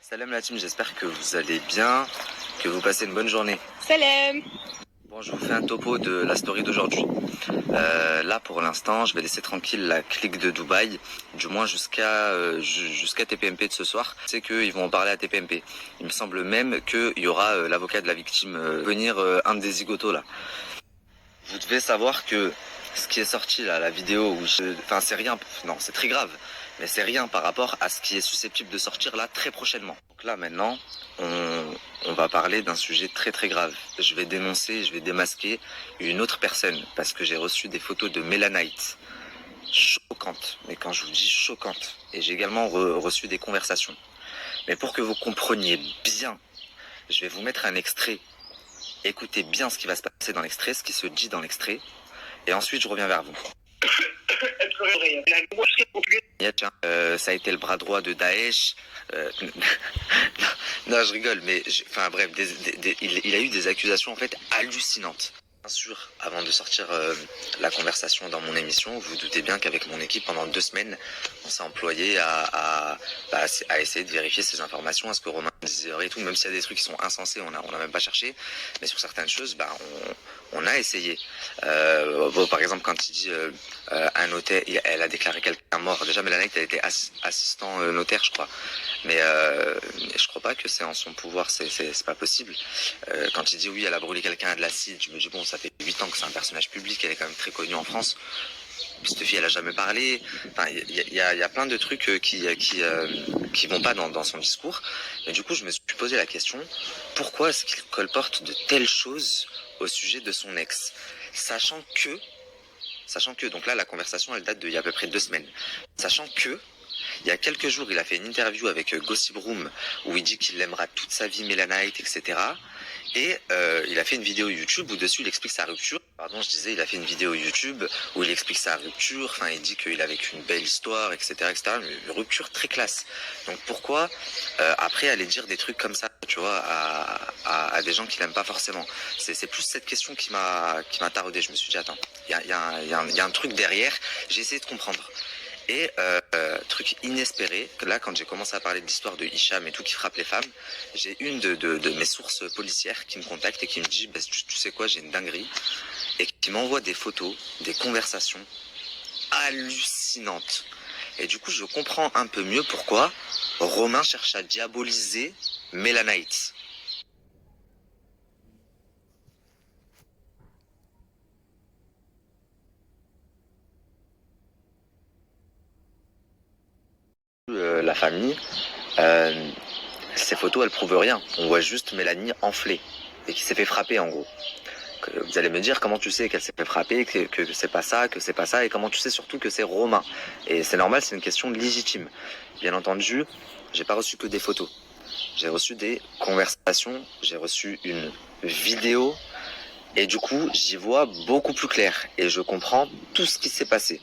Salam la team, j'espère que vous allez bien, que vous passez une bonne journée. Salam. Bon, je vous fais un topo de la story d'aujourd'hui. Là, pour l'instant, je vais laisser tranquille la clique de Dubaï, du moins jusqu'à TPMP de ce soir. C'est qu'ils vont en parler à TPMP. Il me semble même qu'il y aura l'avocat de la victime venir, un des zigotos là. Vous devez savoir que ce qui est sorti là, la vidéo où enfin c'est rien, non c'est très grave, mais c'est rien par rapport à ce qui est susceptible de sortir là très prochainement. Donc là maintenant, on va parler d'un sujet très très grave. Je vais dénoncer, je vais démasquer une autre personne parce que j'ai reçu des photos de Mélanite choquantes, mais quand je vous dis choquantes, et j'ai également reçu des conversations. Mais pour que vous compreniez bien, je vais vous mettre un extrait. Écoutez bien ce qui va se passer dans l'extrait, ce qui se dit dans l'extrait, et ensuite je reviens vers vous. Tiens, ça a été le bras droit de Daesh. Non, je rigole, mais enfin bref, il a eu des accusations en fait hallucinantes. Bien sûr, avant de sortir la conversation dans mon émission, vous doutez bien qu'avec mon équipe, pendant 2 semaines, on s'est employé à essayer de vérifier ces informations, à ce que Romain disait et tout, même s'il y a des trucs qui sont insensés, on a même pas cherché, mais sur certaines choses, on a essayé. Bon, par exemple, quand il dit un notaire, elle a déclaré quelqu'un mort. Déjà, Mélanite, elle était assistant notaire, je crois. Mais je crois pas que c'est en son pouvoir, c'est pas possible. Quand il dit oui, elle a brûlé quelqu'un à de l'acide, je me dis bon, ça fait 8 ans que c'est un personnage public, elle est quand même très connue en France. Cette fille, elle a jamais parlé. Enfin, il y a plein de trucs qui vont pas dans son discours. Mais du coup, je me suis posé la question, pourquoi est-ce qu'il colporte de telles choses au sujet de son ex, sachant que, donc là, la conversation, elle date d'il y a à peu près 2 semaines. Sachant que, il y a quelques jours, il a fait une interview avec Gossip Room où il dit qu'il aimera toute sa vie Mélanite, etc. Et il a fait une vidéo YouTube où dessus il explique sa rupture. Pardon, je disais, il a fait une vidéo YouTube où il explique sa rupture. Enfin, il dit qu'il a vécu une belle histoire, etc., etc. Une rupture très classe. Donc pourquoi après aller dire des trucs comme ça, tu vois, à des gens qui l'aiment pas forcément. C'est plus cette question qui m'a taraudé. Je me suis dit attends, il y a un truc derrière. J'ai essayé de comprendre. Et truc inespéré, là quand j'ai commencé à parler de l'histoire de Hicham et tout qui frappe les femmes, j'ai une de mes sources policières qui me contacte et qui me dit bah, tu sais quoi, j'ai une dinguerie, et qui m'envoie des photos, des conversations hallucinantes. Et du coup je comprends un peu mieux pourquoi Romain cherche à diaboliser Mélanite. La famille, ces photos elles prouvent rien, on voit juste Mélanie enflée et qui s'est fait frapper en gros. Vous allez me dire comment tu sais qu'elle s'est fait frapper, que c'est pas ça, que c'est pas ça, et comment tu sais surtout que c'est Romain. Et c'est normal, c'est une question légitime. Bien entendu, j'ai pas reçu que des photos. J'ai reçu des conversations, j'ai reçu une vidéo, et du coup, j'y vois beaucoup plus clair, et je comprends tout ce qui s'est passé.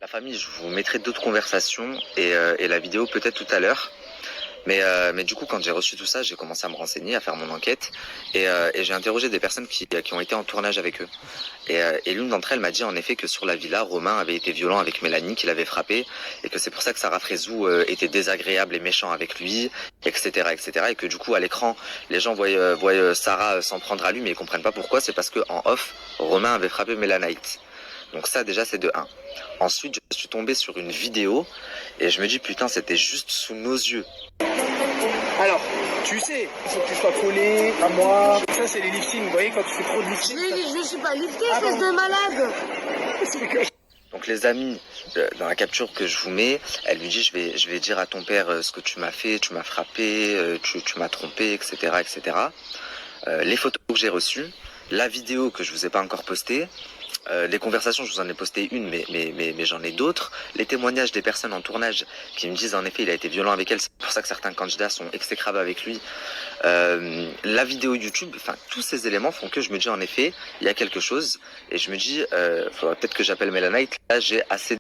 La famille, je vous mettrai d'autres conversations, et la vidéo peut-être tout à l'heure. Mais du coup, quand j'ai reçu tout ça, j'ai commencé à me renseigner, à faire mon enquête, et j'ai interrogé des personnes qui ont été en tournage avec eux. Et l'une d'entre elles m'a dit en effet que sur la villa, Romain avait été violent avec Mélanie, qu'il avait frappé, et que c'est pour ça que Sarah Frézou était désagréable et méchant avec lui, etc., etc. Et que du coup, à l'écran, les gens voient Sarah s'en prendre à lui, mais ils comprennent pas pourquoi. C'est parce que en off, Romain avait frappé Mélanite. Donc ça, déjà, c'est de 1. Ensuite, je suis tombé sur une vidéo, et je me dis, putain, c'était juste sous nos yeux. Alors, tu sais, il faut que tu sois collé à moi. Ça, c'est les liftings. Vous voyez, quand tu fais trop de lifting. Je ne suis pas lifté, espèce de malade. Donc les amis, dans la capture que je vous mets, elle lui dit je vais dire à ton père ce que tu m'as fait, tu m'as frappé, tu m'as trompé, etc., etc. Les photos que j'ai reçues, la vidéo que je vous ai pas encore postée, Les conversations, je vous en ai posté une, mais j'en ai d'autres. Les témoignages des personnes en tournage qui me disent en effet il a été violent avec elle, c'est pour ça que certains candidats sont exécrables avec lui. La vidéo YouTube, enfin tous ces éléments font que je me dis en effet il y a quelque chose et je me dis faudrait peut-être que j'appelle Melanite. Là j'ai assez